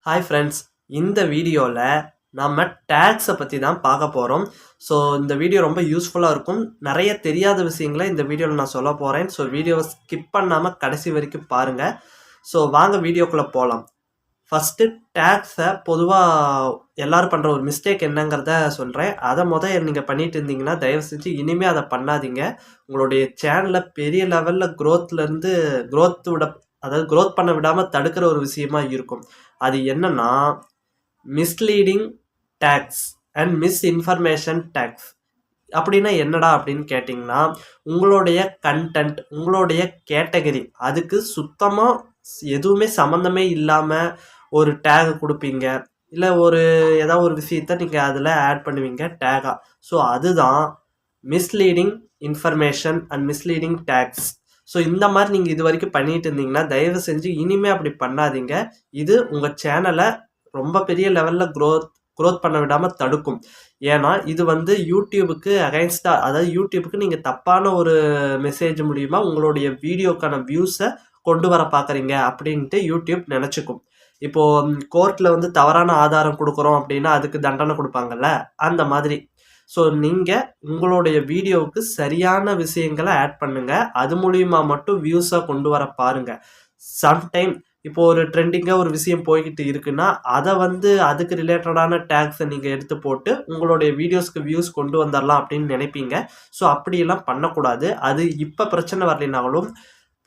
Hi friends, இந்த வீடியோவில் நம்ம டேக்ஸை பற்றி தான் பார்க்க போகிறோம். ஸோ இந்த வீடியோ ரொம்ப யூஸ்ஃபுல்லாக இருக்கும். நிறைய தெரியாத விஷயங்களை இந்த வீடியோவில் நான் சொல்ல போகிறேன். ஸோ வீடியோவை ஸ்கிப் பண்ணாமல் கடைசி வரைக்கும் பாருங்கள். ஸோ வாங்க வீடியோக்குள்ளே போகலாம். ஃபஸ்ட்டு டேக்ஸை பொதுவாக எல்லோரும் பண்ணுற ஒரு மிஸ்டேக் என்னங்கிறத சொல்கிறேன். அதை நீங்கள் பண்ணிட்டு இருந்தீங்கன்னா தயவு செஞ்சு இனிமேல் அதை பண்ணாதீங்க. உங்களுடைய சேனலை பெரிய லெவலில் க்ரோத் பண்ண விடாமல் தடுக்கிற ஒரு விஷயமா இருக்கும். அது என்னன்னா misleading tags and misinformation tags. அப்படின்னா என்னடா அப்படின்னு கேட்டிங்கன்னா, உங்களுடைய கண்டென்ட், உங்களுடைய கேட்டகரி அதுக்கு சுத்தமாக எதுவுமே சம்மந்தமே இல்லாமல் ஒரு டேக் கொடுப்பீங்க. இல்லை ஏதாவது ஒரு விஷயத்த நீங்கள் அதில் ஆட் பண்ணுவீங்க டேகாக. ஸோ அதுதான் misleading information and misleading tags. So இந்த மாதிரி நீங்கள் இது வரைக்கும் பண்ணிட்டு இருந்தீங்கன்னா தயவு செஞ்சு இனிமேல் அப்படி பண்ணாதீங்க. இது உங்கள் சேனலை ரொம்ப பெரிய லெவலில் க்ரோத் பண்ண விடாமல் தடுக்கும். ஏன்னா இது யூடியூபுக்கு அகைன்ஸ்டாக, அதாவது யூடியூபுக்கு நீங்கள் தப்பான ஒரு மெசேஜ் மூலிமா உங்களுடைய வீடியோக்கான வியூஸை கொண்டு வர பார்க்குறீங்க அப்படின்ட்டு யூடியூப் நினச்சிக்கும். இப்போது கோர்ட்டில் தவறான ஆதாரம் கொடுக்குறோம் அப்படின்னா அதுக்கு தண்டனை கொடுப்பாங்கல்ல, அந்த மாதிரி. ஸோ நீங்கள் உங்களுடைய வீடியோவுக்கு சரியான விஷயங்களை ஆட் பண்ணுங்கள். அது மூலிமா மட்டும் வியூஸாக கொண்டு வர பாருங்கள். சம்டைம் இப்போ ஒரு ட்ரெண்டிங்காக ஒரு விஷயம் போய்கிட்டு இருக்குன்னா அதை அதுக்கு ரிலேட்டடான டேக்ஸை நீங்கள் எடுத்து போட்டு உங்களுடைய வீடியோஸ்க்கு வியூஸ் கொண்டு வந்துடலாம் அப்படின்னு நினைப்பீங்க. ஸோ அப்படியெல்லாம் பண்ணக்கூடாது. அது இப்போ பிரச்சனை வரலைனாலும்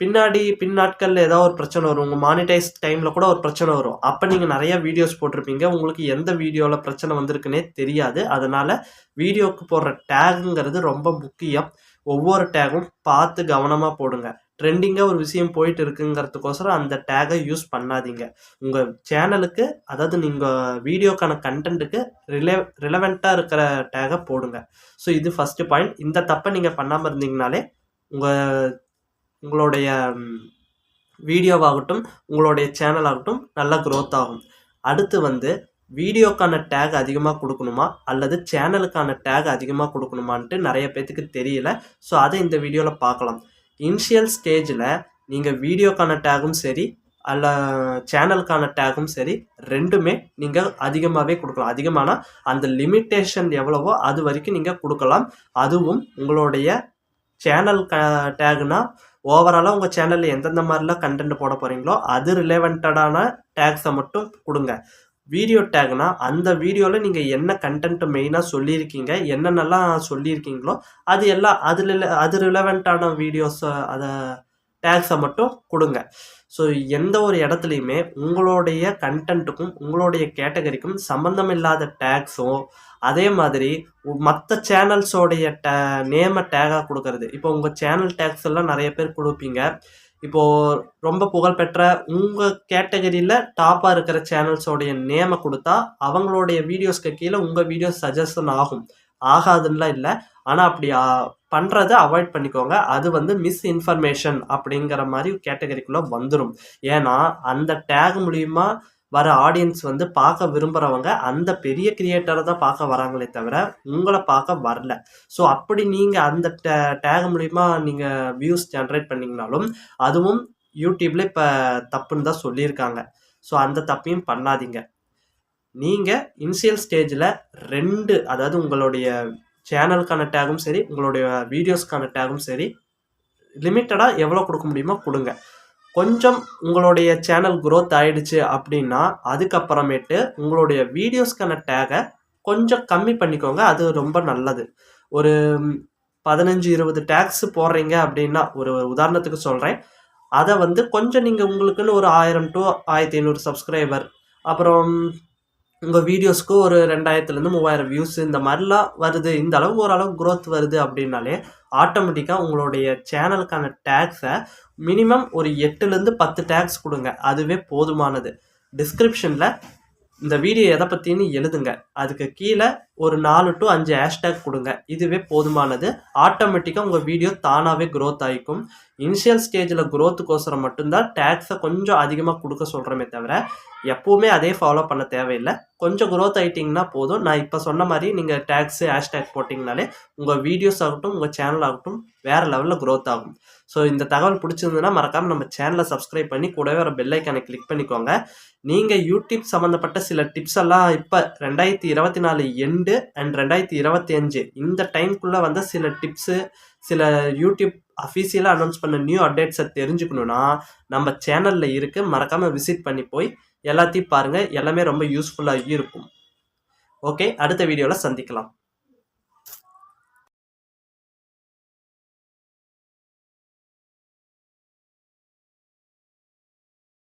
பின் நாட்களில் ஏதாவது ஒரு பிரச்சனை வரும். உங்கள் மானிட்டைஸ் டைமில் கூட ஒரு பிரச்சனை வரும். அப்போ நீங்கள் நிறைய வீடியோஸ் போட்டிருப்பீங்க, உங்களுக்கு எந்த வீடியோவில் பிரச்சனை வந்திருக்குன்னே தெரியாது. அதனால் வீடியோவுக்கு போடுற டேகுங்கிறது ரொம்ப முக்கியம். ஒவ்வொரு டேகும் பார்த்து கவனமாக போடுங்க. ட்ரெண்டிங்காக ஒரு விஷயம் போயிட்டு இருக்குங்கிறதுக்கோசரம் அந்த டேகை யூஸ் பண்ணாதீங்க. உங்கள் சேனலுக்கு, அதாவது நீங்கள் வீடியோக்கான கண்டென்ட்டுக்கு ரிலவெண்ட்டாக இருக்கிற டேகை போடுங்க. ஸோ இது ஃபஸ்ட்டு பாயிண்ட். இந்த தப்பை நீங்கள் பண்ணாமல் இருந்தீங்கனாலே உங்களுடைய வீடியோவாகட்டும், உங்களுடைய சேனல் ஆகட்டும் நல்லா க்ரோத் ஆகும். அடுத்து வீடியோக்கான டேக் அதிகமாக கொடுக்கணுமா அல்லது சேனலுக்கான டேக் அதிகமாக கொடுக்கணுமான்ட்டு நிறைய பேர்த்துக்கு தெரியல. ஸோ அதை இந்த வீடியோவில் பார்க்கலாம். இனிஷியல் ஸ்டேஜில் நீங்கள் வீடியோக்கான டேகும் சரி அல்ல சேனலுக்கான டேகும் சரி, ரெண்டுமே நீங்கள் அதிகமாகவே கொடுக்கலாம். அதிகமான அந்த லிமிட்டேஷன் எவ்வளவோ அது வரைக்கும் நீங்கள் கொடுக்கலாம். அதுவும் உங்களுடைய சேனல் டேக்னா ஓவராலாக உங்கள் சேனலில் எந்தெந்த மாதிரிலாம் கண்டென்ட் போட போகிறீங்களோ அது ரிலேவெண்டடான டேக்ஸை மட்டும் கொடுங்க. வீடியோ டேக்னா அந்த வீடியோவில் நீங்கள் என்ன கண்டென்ட் மெயினாக சொல்லியிருக்கீங்க, என்னென்னலாம் சொல்லியிருக்கீங்களோ அது ரிலவெண்ட்டான வீடியோஸை அதை டேக்ஸை மட்டும் கொடுங்க. ஸோ எந்த ஒரு இடத்துலையுமே உங்களுடைய கண்டென்ட்டுக்கும் உங்களுடைய கேட்டகரிக்கும் சம்மந்தம் இல்லாத டேக்ஸோ, அதே மாதிரி மற்ற சேனல்ஸோடைய நேமை டேகாக கொடுக்கறது. இப்போ உங்கள் சேனல் டேக்ஸ் எல்லாம் நிறைய பேர் கொடுப்பீங்க. இப்போது ரொம்ப புகழ்பெற்ற உங்கள் கேட்டகரியில் டாப்பாக இருக்கிற சேனல்ஸோடைய நேமை கொடுத்தா அவங்களுடைய வீடியோஸ்க்கு கீழே உங்கள் வீடியோஸ் சஜஷன் ஆகாதுன்னா இல்லை. ஆனால் அப்படி பண்ணுறதை அவாய்ட் பண்ணிக்கோங்க. அது மிஸ்இன்ஃபர்மேஷன் அப்படிங்கிற மாதிரி கேட்டகரிக்குள்ளே வந்துடும். ஏன்னா அந்த டேக் மூலிமா வர ஆடியன்ஸ் பார்க்க விரும்புகிறவங்க அந்த பெரிய கிரியேட்டரை தான் பார்க்க வராங்களே தவிர உங்களை பார்க்க வரல. ஸோ அப்படி நீங்கள் அந்த டேக் மூலிமா நீங்கள் வியூஸ் ஜென்ரேட் பண்ணிங்கனாலும் அதுவும் யூடியூப்பில் இப்போ தப்புன்னு தான் சொல்லியிருக்காங்க. ஸோ அந்த தப்பையும் பண்ணாதீங்க. நீங்கள் இனிஷியல் ஸ்டேஜில் அதாவது உங்களுடைய சேனலுக்கான டேகும் சரி உங்களுடைய வீடியோஸ்க்கான டேகும் சரி லிமிட்டடாக எவ்வளோ கொடுக்க முடியுமோ கொடுங்க. கொஞ்சம் உங்களுடைய சேனல் க்ரோத் ஆகிடுச்சு அப்படின்னா அதுக்கப்புறமேட்டு உங்களுடைய வீடியோஸ்க்கான டேகை கொஞ்சம் கம்மி பண்ணிக்கோங்க. அது ரொம்ப நல்லது. ஒரு 15-20 டேக்ஸ் போடுறீங்க அப்படின்னா, ஒரு உதாரணத்துக்கு சொல்கிறேன், அதை கொஞ்சம் நீங்கள் உங்களுக்குன்னு ஒரு 1000 to 1500 சப்ஸ்கிரைபர், அப்புறம் உங்கள் வீடியோஸ்க்கு ஒரு 2000-3000 வியூஸ் இந்த மாதிரிலாம் வருது, இந்த அளவுக்கு ஓரளவு க்ரோத் வருது அப்படின்னாலே ஆட்டோமேட்டிக்காக உங்களுடைய சேனலுக்கான டேக்ஸை மினிமம் ஒரு 8-10 டேக்ஸ் கொடுங்க. அதுவே போதுமானது. டிஸ்கிரிப்ஷனில் இந்த வீடியோ எதை பற்றின்னு எழுதுங்க. அதுக்கு கீழே ஒரு 4 to 5 ஹேஷ்டேக் கொடுங்க. இதுவே போதுமானது. ஆட்டோமேட்டிக்காக உங்கள் வீடியோ தானாகவே க்ரோத் ஆகிக்கும். இனிஷியல் ஸ்டேஜில் க்ரோத்துக்கோசரம் மட்டும்தான் டேக்ஸை கொஞ்சம் அதிகமாக கொடுக்க சொல்கிறோமே தவிர எப்போவுமே அதே ஃபாலோ பண்ண தேவையில்லை. கொஞ்சம் growth ஆயிட்டீங்கன்னா போதும். நான் இப்போ சொன்ன மாதிரி நீங்கள் டேக்ஸ் ஹேஷ்டேக் போட்டிங்கனாலே உங்கள் வீடியோஸ் ஆகட்டும் உங்கள் சேனல் ஆகட்டும் வேறு லெவலில் growth ஆகும். ஸோ இந்த தகவல் பிடிச்சிருந்ததுன்னா மறக்காமல் நம்ம சேனலை சப்ஸ்கிரைப் பண்ணி கூடவே ஒரு பெல் ஐக்கானை கிளிக் பண்ணிக்கோங்க. நீங்கள் யூடியூப் சம்மந்தப்பட்ட சில டிப்ஸ் எல்லாம் இப்போ 2024 எண்டு அண்ட் 2025 இந்த டைம்குள்ளே வந்த சில டிப்ஸு, சில யூடியூப் அஃபீஷியலாக அனௌன்ஸ் பண்ண நியூ அப்டேட்ஸை தெரிஞ்சுக்கணுன்னா நம்ம சேனலில் இருக்குது. மறக்காமல் விசிட் பண்ணி போய் எல்லாத்தையும் பாருங்கள். எல்லாமே ரொம்ப யூஸ்ஃபுல்லாக இருக்கும். ஓகே, அடுத்த வீடியோவில் சந்திக்கலாம்.